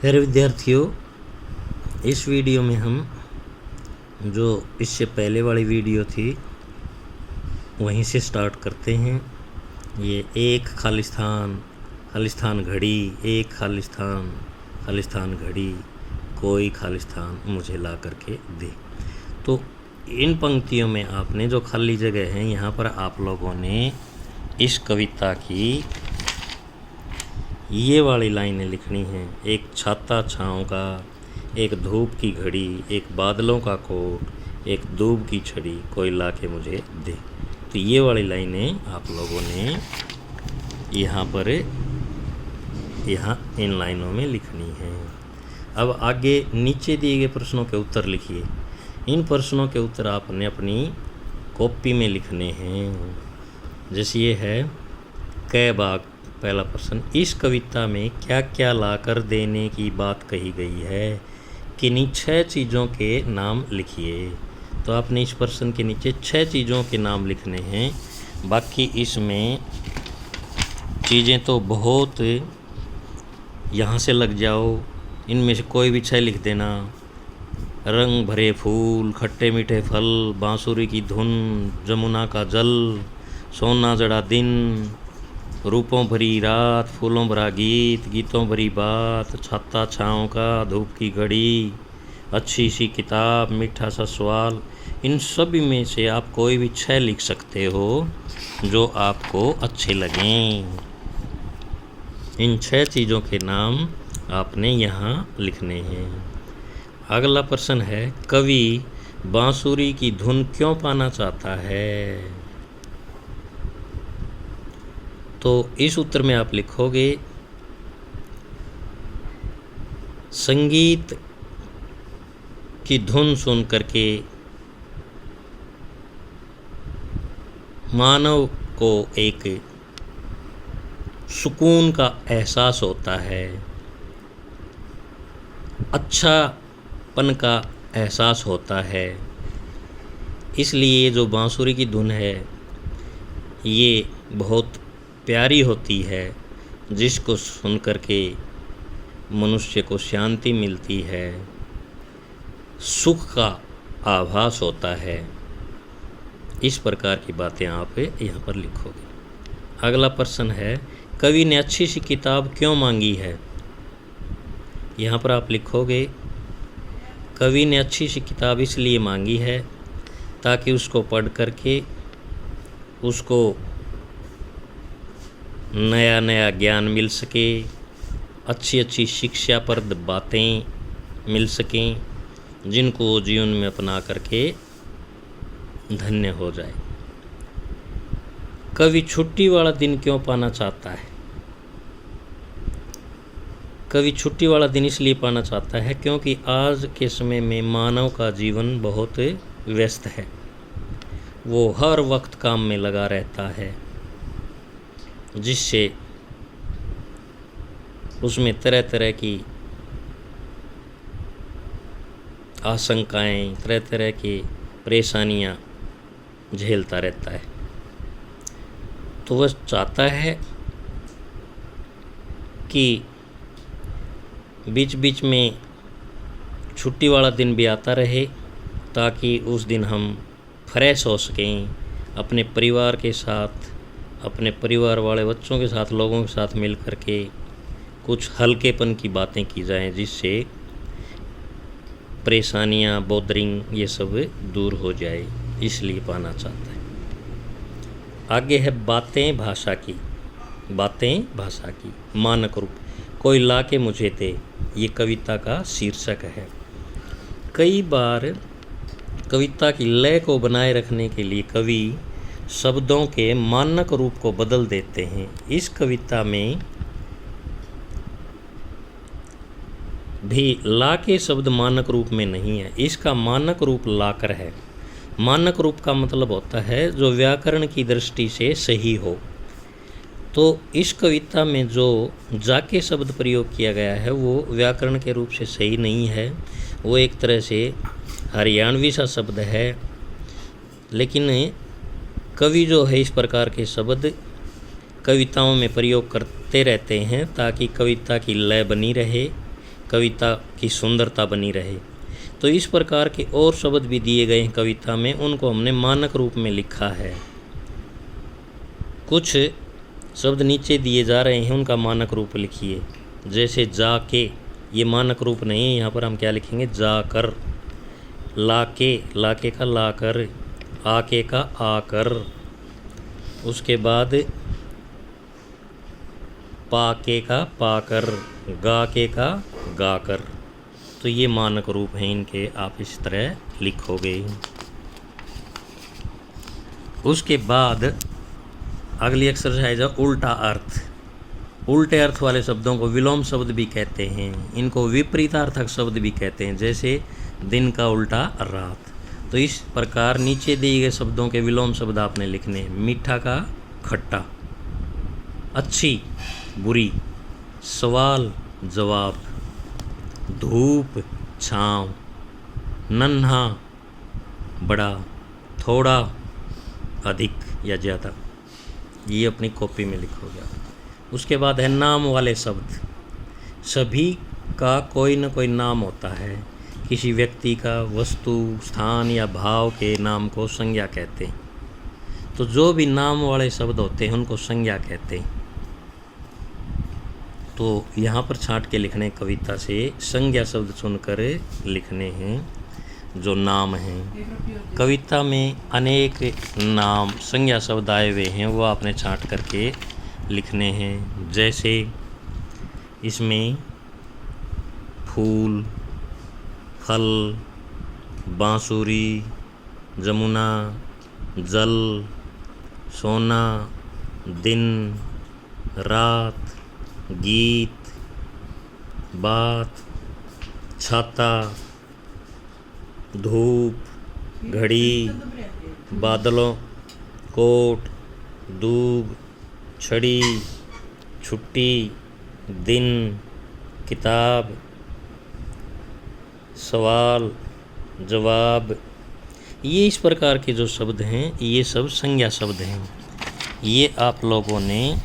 प्यारे विद्यार्थियों, इस वीडियो में हम जो इससे पहले वाली वीडियो थी वहीं से स्टार्ट करते हैं। ये एक खालिस्तान घड़ी, एक खालिस्तान घड़ी, कोई खालिस्तान मुझे ला करके दे। तो इन पंक्तियों में आपने जो खाली जगह है यहाँ पर आप लोगों ने इस कविता की ये वाली लाइनें लिखनी हैं। एक छाता छाँव का, एक धूप की घड़ी, एक बादलों का कोट, एक दूब की छड़ी, कोई ला के मुझे दे। तो ये वाली लाइनें आप लोगों ने यहाँ इन लाइनों में लिखनी है। अब आगे नीचे दिए गए प्रश्नों के उत्तर लिखिए। इन प्रश्नों के उत्तर आपने अपनी कॉपी में लिखने हैं। जैसे ये है कै बाग। पहला प्रश्न, इस कविता में क्या क्या लाकर देने की बात कही गई है? किन्हीं 6 चीज़ों के नाम लिखिए। तो आपने इस प्रश्न के नीचे 6 चीज़ों के नाम लिखने हैं। बाकी इसमें चीज़ें तो बहुत, यहाँ से लग जाओ, इनमें से कोई भी 6 लिख देना। रंग भरे फूल, खट्टे मीठे फल, बांसुरी की धुन, जमुना का जल, सोना जड़ा दिन, रूपों भरी रात, फूलों भरा गीत, गीतों भरी बात, छाता छाँव का, धूप की घड़ी, अच्छी सी किताब, मीठा सा सवाल। इन सभी में से आप कोई भी 6 लिख सकते हो जो आपको अच्छे लगें। इन 6 चीज़ों के नाम आपने यहाँ लिखने हैं। अगला प्रश्न है, कवि बांसुरी की धुन क्यों पाना चाहता है? तो इस उत्तर में आप लिखोगे, संगीत की धुन सुन करके मानव को एक सुकून का एहसास होता है, अच्छापन का एहसास होता है। इसलिए जो बांसुरी की धुन है ये बहुत प्यारी होती है, जिसको सुन करके मनुष्य को शांति मिलती है, सुख का आभास होता है। इस प्रकार की बातें आप यहाँ पर लिखोगे। अगला प्रश्न है, कवि ने अच्छी सी किताब क्यों मांगी है? यहाँ पर आप लिखोगे, कवि ने अच्छी सी किताब इसलिए मांगी है ताकि उसको पढ़ करके उसको नया नया ज्ञान मिल सके, अच्छी अच्छी शिक्षाप्रद बातें मिल सकें, जिनको वो जीवन में अपना करके धन्य हो जाए। कवि छुट्टी वाला दिन क्यों पाना चाहता है? कवि छुट्टी वाला दिन इसलिए पाना चाहता है क्योंकि आज के समय में मानव का जीवन बहुत व्यस्त है। वो हर वक्त काम में लगा रहता है, जिससे उसमें तरह तरह की आशंकाएं, तरह तरह की परेशानियां झेलता रहता है। तो वह चाहता है कि बीच बीच में छुट्टी वाला दिन भी आता रहे, ताकि उस दिन हम फ्रेश हो सकें, अपने परिवार के साथ, अपने परिवार वाले बच्चों के साथ, लोगों के साथ मिल कर के कुछ हल्केपन की बातें की जाएं, जिससे परेशानियां, बोदरिंग ये सब दूर हो जाए, इसलिए पाना चाहता है। आगे है बातें भाषा की। बातें भाषा की मानक रूप, कोई ला के मुझे दे, ये कविता का शीर्षक है। कई बार कविता की लय को बनाए रखने के लिए कवि शब्दों के मानक रूप को बदल देते हैं। इस कविता में भी ला के शब्द मानक रूप में नहीं है, इसका मानक रूप लाकर है। मानक रूप का मतलब होता है जो व्याकरण की दृष्टि से सही हो। तो इस कविता में जो जाके शब्द प्रयोग किया गया है वो व्याकरण के रूप से सही नहीं है, वो एक तरह से हरियाणवी सा शब्द है। लेकिन कवि जो है इस प्रकार के शब्द कविताओं में प्रयोग करते रहते हैं ताकि कविता की लय बनी रहे, कविता की सुंदरता बनी रहे। तो इस प्रकार के और शब्द भी दिए गए हैं कविता में, उनको हमने मानक रूप में लिखा है। कुछ शब्द नीचे दिए जा रहे हैं, उनका मानक रूप लिखिए। जैसे जाके, ये मानक रूप नहीं है, यहाँ पर हम क्या लिखेंगे, जाकर। लाके, लाके का लाकर, आके का आकर। उसके बाद पाके का पाकर, गाके का गाकर। तो ये मानक रूप हैं इनके, आप इस तरह लिखोगे। उसके बाद अगली एक्सरसाइज है उल्टा अर्थ। उल्टे अर्थ वाले शब्दों को विलोम शब्द भी कहते हैं, इनको विपरीतार्थक शब्द भी कहते हैं। जैसे दिन का उल्टा रात। तो इस प्रकार नीचे दिए गए शब्दों के विलोम शब्द आपने लिखने हैं। मीठा का खट्टा, अच्छी बुरी, सवाल जवाब, धूप छाँव, नन्हा बड़ा, थोड़ा अधिक या ज़्यादा। ये अपनी कॉपी में लिखोगे आप। उसके बाद है नाम वाले शब्द। सभी का कोई न कोई नाम होता है। किसी व्यक्ति का, वस्तु, स्थान या भाव के नाम को संज्ञा कहते हैं। तो जो भी नाम वाले शब्द होते हैं उनको संज्ञा कहते हैं। तो यहाँ पर छांट के लिखने कविता से संज्ञा शब्द चुनकर लिखने हैं जो नाम हैं। कविता में अनेक नाम संज्ञा शब्द आए हुए हैं, वो आपने छांट करके लिखने हैं। जैसे इसमें फूल, फल, बांसुरी, जमुना, जल, सोना, दिन, रात, गीत, बात, छाता, धूप, घड़ी, बादलों, कोट, दूब, छड़ी, छुट्टी, दिन, किताब, सवाल, जवाब। ये इस प्रकार के जो शब्द हैं ये सब संज्ञा शब्द हैं। ये आप लोगों ने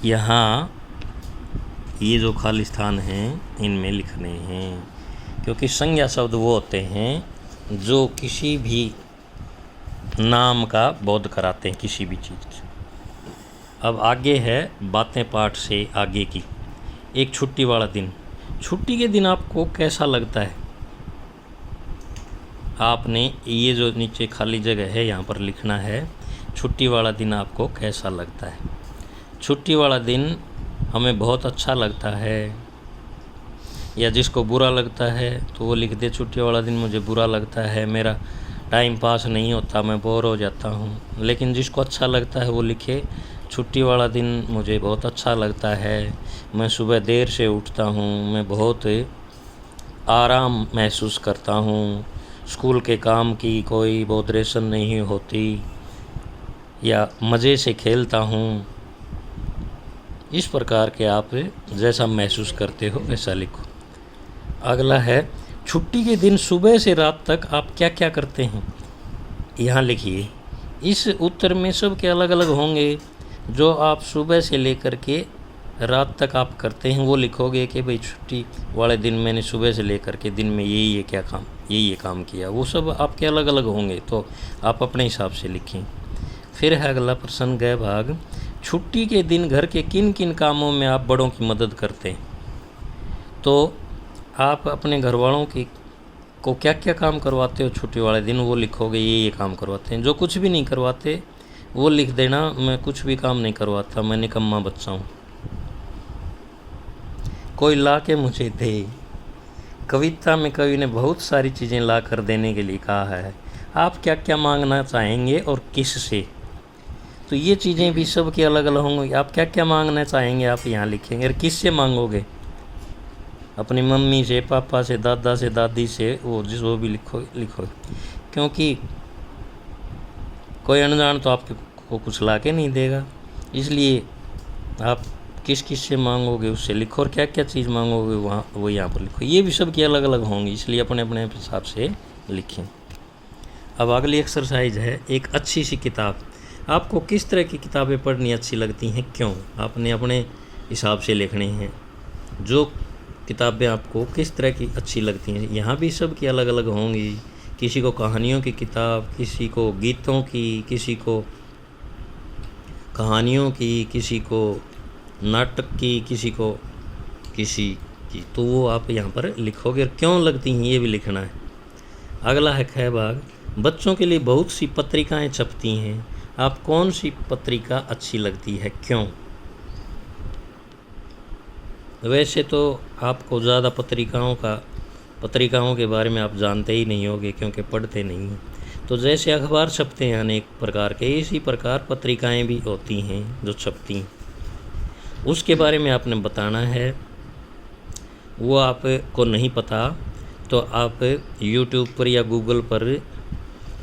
यहाँ ये जो खाली स्थान हैं इनमें लिखने हैं, क्योंकि संज्ञा शब्द वो होते हैं जो किसी भी नाम का बोध कराते हैं, किसी भी चीज़ की। अब आगे है बातें पाठ से आगे की। एक छुट्टी वाला दिन। छुट्टी के दिन आपको कैसा लगता है? आपने ये जो नीचे खाली जगह है यहाँ पर लिखना है, छुट्टी वाला दिन आपको कैसा लगता है। छुट्टी वाला दिन हमें बहुत अच्छा लगता है, या जिसको बुरा लगता है तो वो लिख दे, छुट्टी वाला दिन मुझे बुरा लगता है, मेरा टाइम पास नहीं होता, मैं बोर हो जाता हूँ। लेकिन जिसको अच्छा लगता है वो लिखे, छुट्टी वाला दिन मुझे बहुत अच्छा लगता है, मैं सुबह देर से उठता हूँ, मैं बहुत आराम महसूस करता हूँ, स्कूल के काम की कोई बोधरेशन नहीं होती, या मज़े से खेलता हूँ। इस प्रकार के आप जैसा महसूस करते हो वैसा लिखो। अगला है छुट्टी के दिन सुबह से रात तक आप क्या क्या करते हैं, यहाँ लिखिए। इस उत्तर में सब के अलग अलग होंगे। जो आप सुबह से लेकर के रात तक आप करते हैं वो लिखोगे कि भाई छुट्टी वाले दिन मैंने सुबह से लेकर के दिन में ये क्या काम, ये काम किया। वो सब आपके अलग अलग होंगे, तो आप अपने हिसाब से लिखें। फिर है अगला प्रश्न ग भाग। छुट्टी के दिन घर के किन किन कामों में आप बड़ों की मदद करते हैं। तो आप अपने घर वालों की को क्या क्या काम करवाते हो छुट्टी वाले दिन, वो लिखोगे ये काम करवाते हैं। जो कुछ भी नहीं करवाते वो लिख देना, मैं कुछ भी काम नहीं करवाता, मैं निकम्मा बच्चा हूँ। कोई ला के मुझे दे। कविता में कवि ने बहुत सारी चीज़ें ला कर देने के लिए कहा है। आप क्या क्या मांगना चाहेंगे और किस से, तो ये चीज़ें भी सब के अलग अलग होंगी। आप क्या क्या मांगना चाहेंगे आप यहाँ लिखेंगे, और किस से मांगोगे, अपनी मम्मी से, पापा से, दादा से, दादी से, वो भी लिखो। क्योंकि कोई अनजान तो आपको कुछ ला के नहीं देगा, इसलिए आप किस किस से मांगोगे उससे लिखो, और क्या क्या चीज़ मांगोगे वहाँ वो यहाँ पर लिखो। ये भी सब की अलग अलग होंगी, इसलिए अपने अपने हिसाब से लिखें। अब अगली एक्सरसाइज है एक अच्छी सी किताब। आपको किस तरह की किताबें पढ़नी अच्छी लगती हैं, क्यों? आपने अपने हिसाब से लिखने हैं। जो किताबें आपको किस तरह की अच्छी लगती हैं, यहाँ भी सब की अलग अलग होंगी। किसी को कहानियों की किताब, किसी को गीतों की, किसी को कहानियों की, किसी को नाटक की, किसी को किसी की, तो वो आप यहाँ पर लिखोगे और क्यों लगती हैं ये भी लिखना है। अगला है ख भाग, बच्चों के लिए बहुत सी पत्रिकाएं छपती हैं, आप कौन सी पत्रिका अच्छी लगती है, क्यों। वैसे तो आपको ज़्यादा पत्रिकाओं के बारे में आप जानते ही नहीं होगे क्योंकि पढ़ते नहीं हैं। तो जैसे अखबार छपते हैं अनेक प्रकार के, इसी प्रकार पत्रिकाएं भी होती हैं जो छपती हैं, उसके बारे में आपने बताना है। वो आपको नहीं पता तो आप YouTube पर या गूगल पर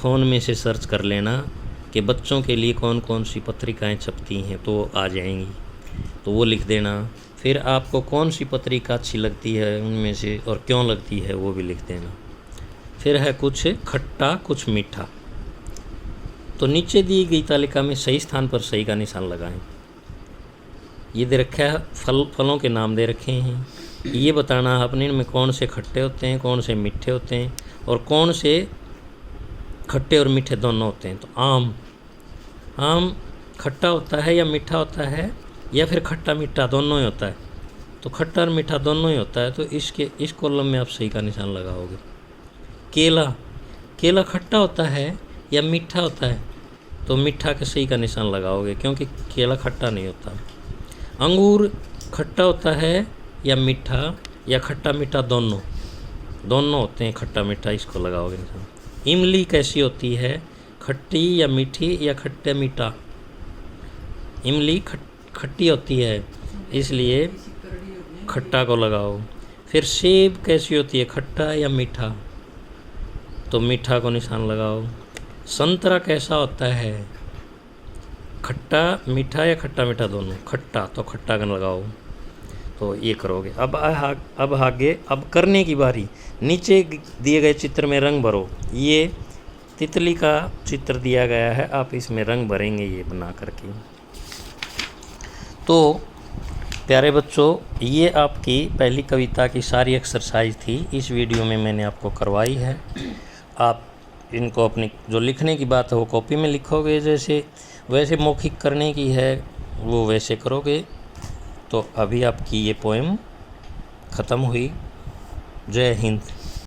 फ़ोन में से सर्च कर लेना कि बच्चों के लिए कौन कौन सी पत्रिकाएं छपती हैं, तो वो आ जाएंगी, तो वो लिख देना। फिर आपको कौन सी पत्रिका अच्छी लगती है उनमें से और क्यों लगती है वो भी लिख देना। फिर है कुछ खट्टा कुछ मीठा, तो नीचे दी गई तालिका में सही स्थान पर सही का निशान लगाएं। ये दे रखा है फलों के नाम दे रखे हैं, ये बताना आपने इनमें कौन से खट्टे होते हैं, कौन से मीठे होते हैं और कौन से खट्टे और मीठे दोनों होते हैं। तो आम खट्टा होता है या मीठा होता है या फिर खट्टा मीठा दोनों ही होता है, तो खट्टा और मीठा दोनों ही होता है, तो इस कॉलम में आप सही का निशान लगाओगे। केला खट्टा होता है या मीठा होता है, तो मीठा के सही का निशान लगाओगे क्योंकि केला खट्टा नहीं होता। अंगूर खट्टा होता है या मीठा या खट्टा मीठा दोनों होते हैं, खट्टा मीठा, इसको लगाओगे निशान। इमली कैसी होती है, खट्टी या मीठी या खट्टा मीठा। इमली खट्टी होती है इसलिए खट्टा को लगाओ। फिर सेब कैसी होती है, खट्टा या मीठा, तो मीठा को निशान लगाओ। संतरा कैसा होता है, खट्टा मीठा या खट्टा मीठा दोनों, खट्टा, तो खट्टा का लगाओ। तो ये करोगे। अब आगे अब करने की बारी। नीचे दिए गए चित्र में रंग भरो। ये तितली का चित्र दिया गया है, आप इसमें रंग भरेंगे ये बना करके। तो प्यारे बच्चों, ये आपकी पहली कविता की सारी एक्सरसाइज थी, इस वीडियो में मैंने आपको करवाई है। आप इनको अपनी जो लिखने की बात है वो कॉपी में लिखोगे, वैसे मौखिक करने की है वो वैसे करोगे। तो अभी आपकी ये पोएम ख़त्म हुई। जय हिंद।